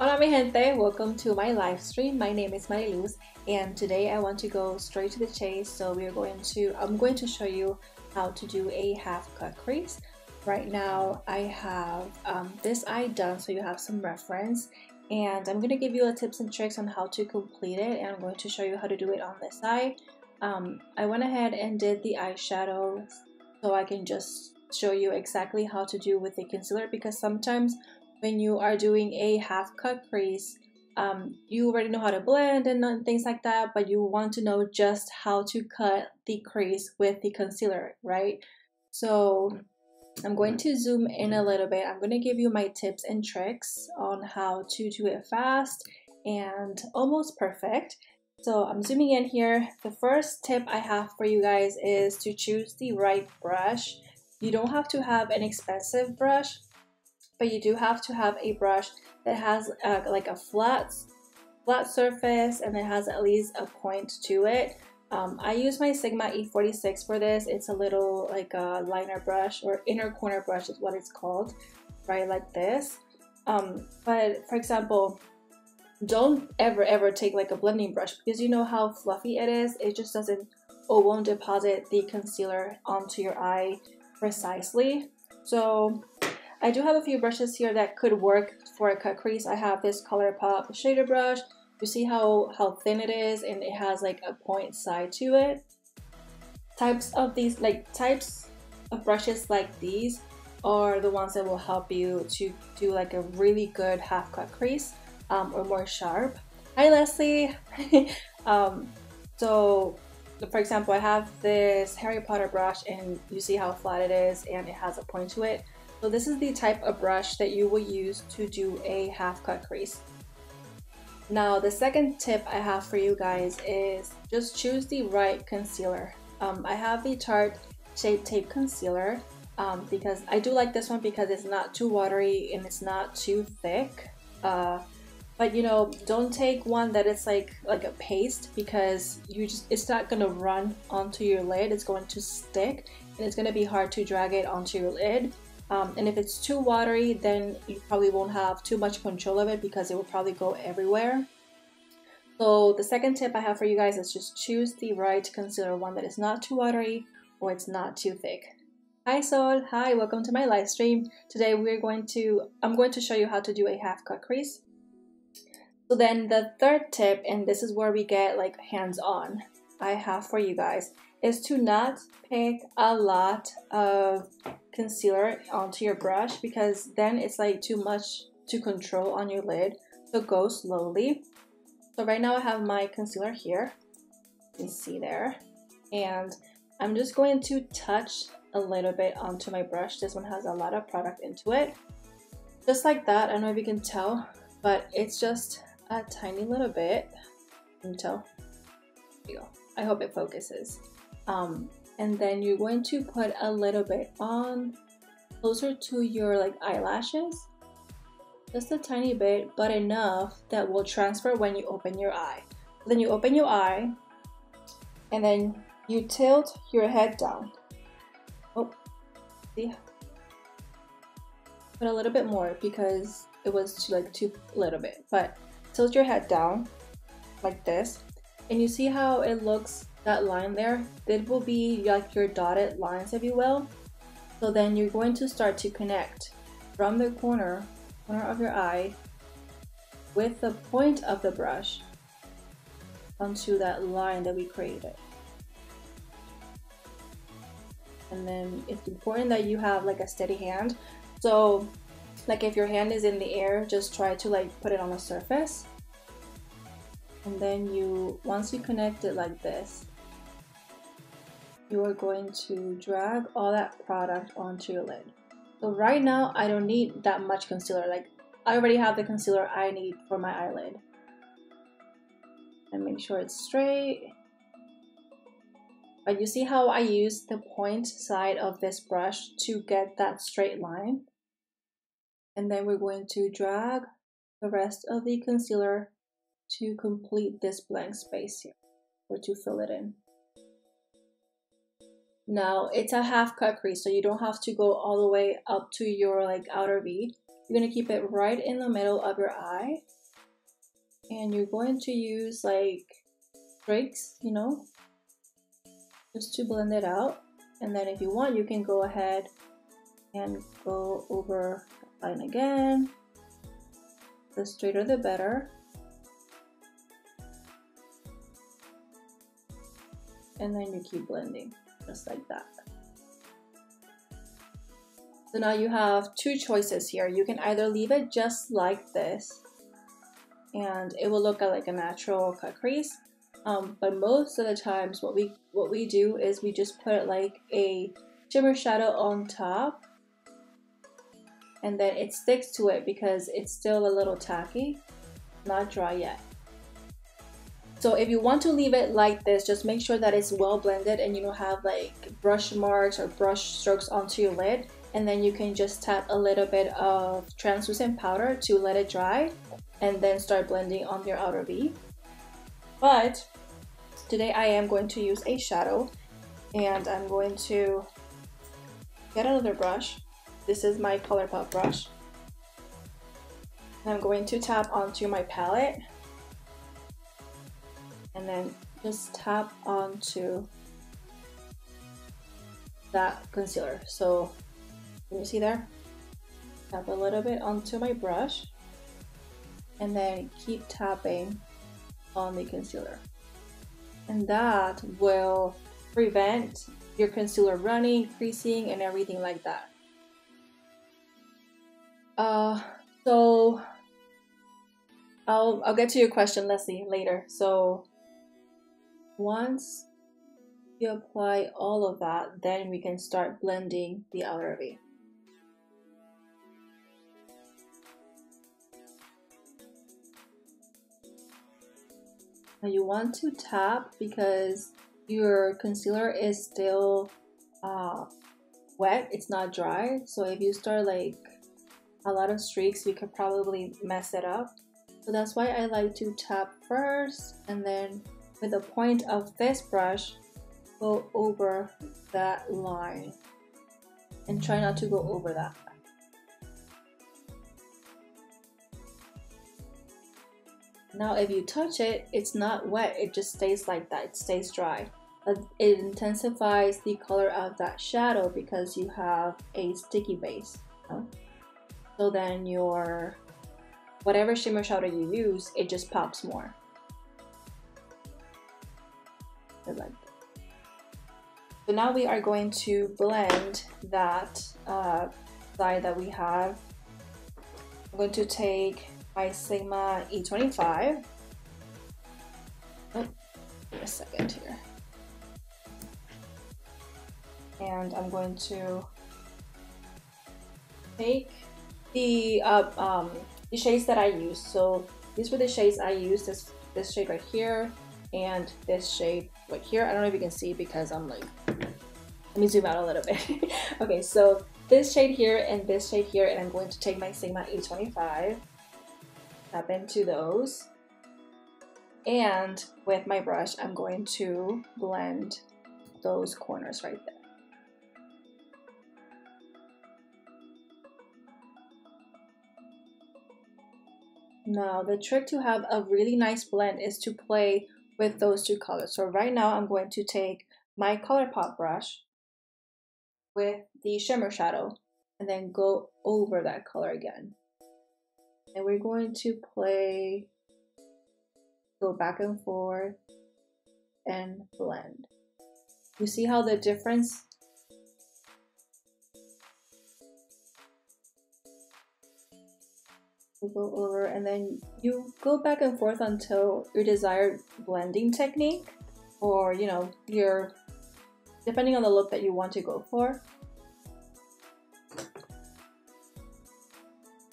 Hola mi gente, welcome to my live stream. My name is Mariluz and today I want to go straight to the chase. So I'm going to show you how to do a half cut crease. Right now I have this eye done so you have some reference, and I'm going to give you a tips and tricks on how to complete it, and I'm going to show you how to do it on this eye. I went ahead and did the eyeshadow so I can just show you exactly how to do with the concealer, because sometimes when you are doing a half cut crease, you already know how to blend and things like that, but you want to know just how to cut the crease with the concealer, right? So I'm going to zoom in a little bit. I'm going to give you my tips and tricks on how to do it fast and almost perfect. So I'm zooming in here. The first tip I have for you guys is to choose the right brush. You don't have to have an expensive brush, but you do have to have a brush that has like a flat surface and it has at least a point to it. I use my Sigma E46 for this. It's a little like a liner brush, or inner corner brush is what it's called, right? Like this. But for example, don't ever take like a blending brush, because you know how fluffy it is. It just doesn't or won't deposit the concealer onto your eye precisely. So I do have a few brushes here that could work for a cut crease. I have this ColourPop shader brush. You see how thin it is, and it has like a point side to it. Types of brushes like these are the ones that will help you to do like a really good half cut crease, or more sharp. Hi Leslie. So for example, I have this Harry Potter brush, and you see how flat it is and it has a point to it. So this is the type of brush that you will use to do a half cut crease. Now the second tip I have for you guys is just choose the right concealer. I have the Tarte Shape Tape Concealer because I do like this one because it's not too watery and it's not too thick. But you know, don't take one that is like a paste, because it's not gonna run onto your lid. It's going to stick and it's gonna be hard to drag it onto your lid. And if it's too watery, then you probably won't have too much control of it, because it will probably go everywhere. So the second tip I have for you guys is just choose the right concealer, one that is not too watery or it's not too thick. Hi Sol, hi, welcome to my live stream. Today I'm going to show you how to do a half cut crease. So then the third tip, and this is where we get like hands-on, I have for you guys, is to not pick a lot of concealer onto your brush, because then it's like too much to control on your lid. So go slowly. So right now I have my concealer here, you can see there, and I'm just going to touch a little bit onto my brush. This one has a lot of product into it, just like that. I don't know if you can tell, but it's just a tiny little bit. Can you tell? There you go. I hope it focuses. And then you're going to put a little bit on closer to your like eyelashes, just a tiny bit, but enough that will transfer when you open your eye. Then you open your eye and then you tilt your head down. Oh, see? Put a little bit more because it was too little bit, but tilt your head down like this, and you see how it looks, that line there, that will be like your dotted lines, if you will. So then you're going to start to connect from the corner of your eye with the point of the brush onto that line that we created. And then it's important that you have like a steady hand. So like if your hand is in the air, just try to like put it on a surface. And then once you connect it like this, you are going to drag all that product onto your lid. So right now I don't need that much concealer. Like I already have the concealer I need for my eyelid. And make sure it's straight. But you see how I use the point side of this brush to get that straight line? And then we're going to drag the rest of the concealer to complete this blank space here, or to fill it in. Now it's a half cut crease, so you don't have to go all the way up to your like outer V. You're going to keep it right in the middle of your eye. And you're going to use like streaks, you know, just to blend it out. And then if you want, you can go ahead and go over the line again. The straighter the better. And then you keep blending, just like that. So now you have two choices here. You can either leave it just like this, and it will look like a natural cut crease. But most of the times what we do is we just put like a shimmer shadow on top, and then it sticks to it because it's still a little tacky, not dry yet. So if you want to leave it like this, just make sure that it's well blended and you don't have like brush marks or brush strokes onto your lid. And then you can just tap a little bit of translucent powder to let it dry and then start blending on your outer V. But today I am going to use a shadow, and I'm going to get another brush. This is my ColourPop brush. And I'm going to tap onto my palette and then just tap onto that concealer. So can you see there? Tap a little bit onto my brush and then keep tapping on the concealer. And that will prevent your concealer running, creasing, and everything like that. So I'll get to your question, Leslie, later. So once you apply all of that, then we can start blending the outer V. Now you want to tap because your concealer is still wet, it's not dry. So if you start like a lot of streaks, you could probably mess it up. So that's why I like to tap first, and then with the point of this brush, go over that line and try not to go over that. Now if you touch it, it's not wet, it just stays like that, it stays dry. But it intensifies the color of that shadow because you have a sticky base. You know? So then your whatever shimmer shadow you use, it just pops more. Like that. So now we are going to blend that side that we have. I'm going to take my Sigma E25. Oh, give me a second here. And I'm going to take the shades that I used. So these were the shades I used. This shade right here and this shade right here. I don't know if you can see because I'm like, let me zoom out a little bit. Okay, so this shade here and this shade here, and I'm going to take my Sigma E25, tap into those, and with my brush I'm going to blend those corners right there. Now the trick to have a really nice blend is to play with those two colors. So right now I'm going to take my ColourPop brush with the shimmer shadow and then go over that color again. And we're going to play, go back and forth and blend. You see how the difference? You go over and then you go back and forth until your desired blending technique, or you know, your depending on the look that you want to go for.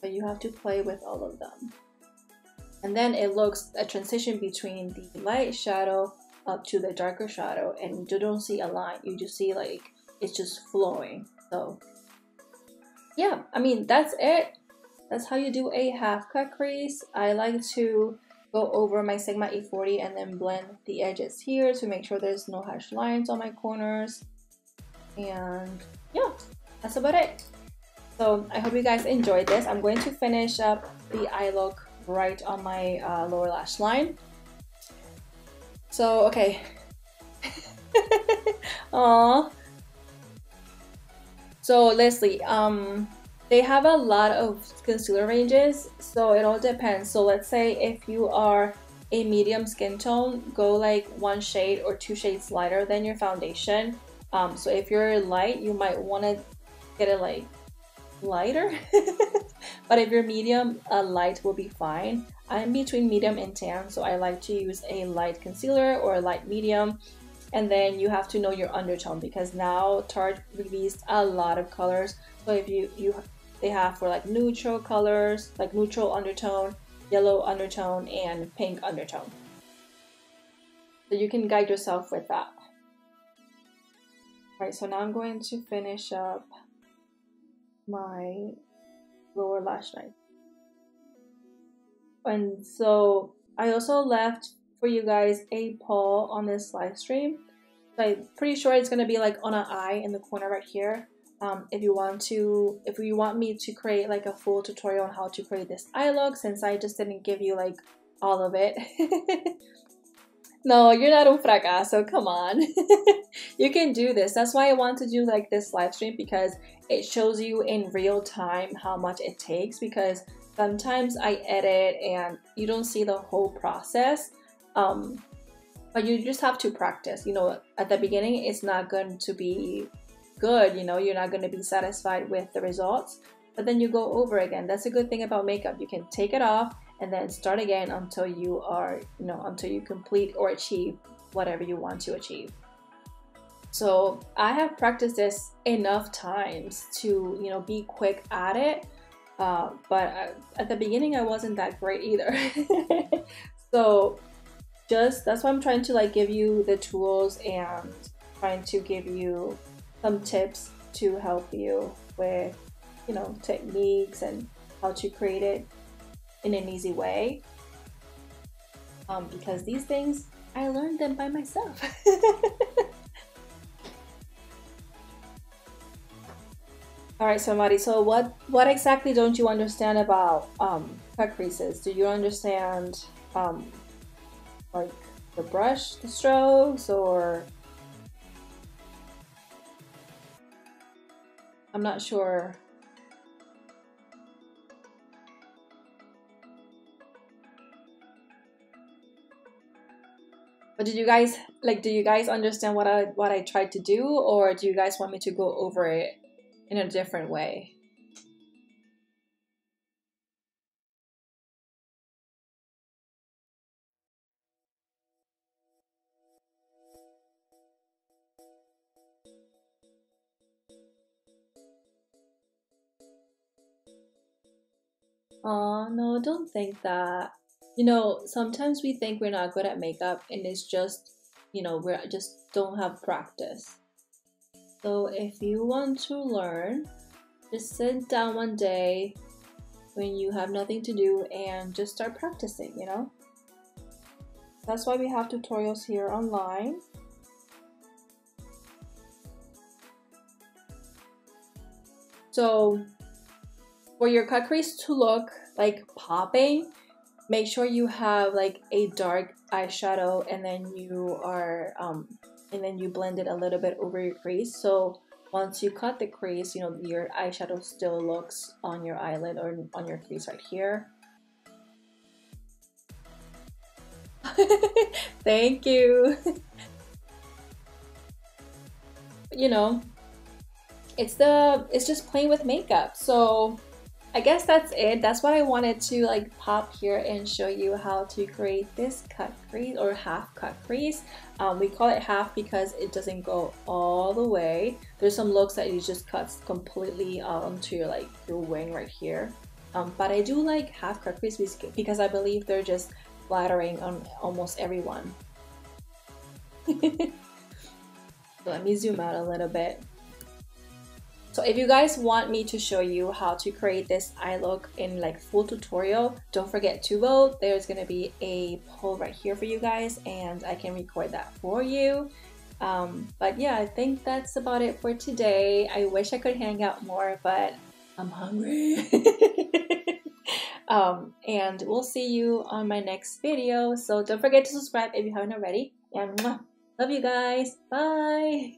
But you have to play with all of them. And then it looks a transition between the light shadow up to the darker shadow, and you don't see a line, you just see like it's just flowing. So yeah, I mean, that's it. That's how you do a half cut crease. I like to go over my Sigma E40 and then blend the edges here to make sure there's no harsh lines on my corners. And yeah, that's about it. So I hope you guys enjoyed this. I'm going to finish up the eye look right on my lower lash line. So, okay. Aww. So Leslie, they have a lot of concealer ranges, so it all depends. So let's say if you are a medium skin tone, go like 1 shade or 2 shades lighter than your foundation. So if you're light, you might want to get it like lighter. But if you're medium, a light will be fine. I'm between medium and tan, so I like to use a light concealer or a light medium. And then you have to know your undertone, because now Tarte released a lot of colors. So if they have for like neutral colors, like neutral undertone, yellow undertone, and pink undertone. So you can guide yourself with that. Alright, so now I'm going to finish up my lower lash line. And so I also left for you guys a poll on this live stream. So I'm pretty sure it's gonna be like on an eye in the corner right here. If you want me to create like a full tutorial on how to create this eye look, since I just didn't give you like all of it. No, you're not un fracaso, come on. You can do this. That's why I want to do like this live stream, because it shows you in real time how much it takes, because sometimes I edit and you don't see the whole process. But you just have to practice. You know, at the beginning it's not going to be good, you know, you're not going to be satisfied with the results, but then you go over again. That's a good thing about makeup. You can take it off and then start again until you are, you know, until you complete or achieve whatever you want to achieve. So I have practiced this enough times to, you know, be quick at it. But at the beginning I wasn't that great either. So that's why I'm trying to like give you the tools and trying to give you some tips to help you with, you know, techniques and how to create it in an easy way. Because these things, I learned them by myself. Alright, so Mari, so what exactly don't you understand about cut creases? Do you understand like the brush, the strokes, or I'm not sure. But do you guys understand what I tried to do, or do you guys want me to go over it in a different way? Oh no, don't think that. You know, sometimes we think we're not good at makeup and it's just, you know, we just don't have practice. So if you want to learn, just sit down one day when you have nothing to do and just start practicing, you know? That's why we have tutorials here online. So for your cut crease to look like popping, make sure you have like a dark eyeshadow, and then you blend it a little bit over your crease. So once you cut the crease, you know, your eyeshadow still looks on your eyelid or on your crease right here. Thank you. You know, it's just playing with makeup. So I guess that's it. That's what I wanted to like pop here and show you how to create this cut crease or half cut crease. We call it half because it doesn't go all the way. There's some looks that you just cut completely onto your like your wing right here. But I do like half cut crease because I believe they're just flattering on almost everyone. So let me zoom out a little bit. So if you guys want me to show you how to create this eye look in like full tutorial, don't forget to vote. There's gonna be a poll right here for you guys and I can record that for you. But yeah, I think that's about it for today. I wish I could hang out more, but I'm hungry. And we'll see you on my next video. So don't forget to subscribe if you haven't already. And love you guys. Bye.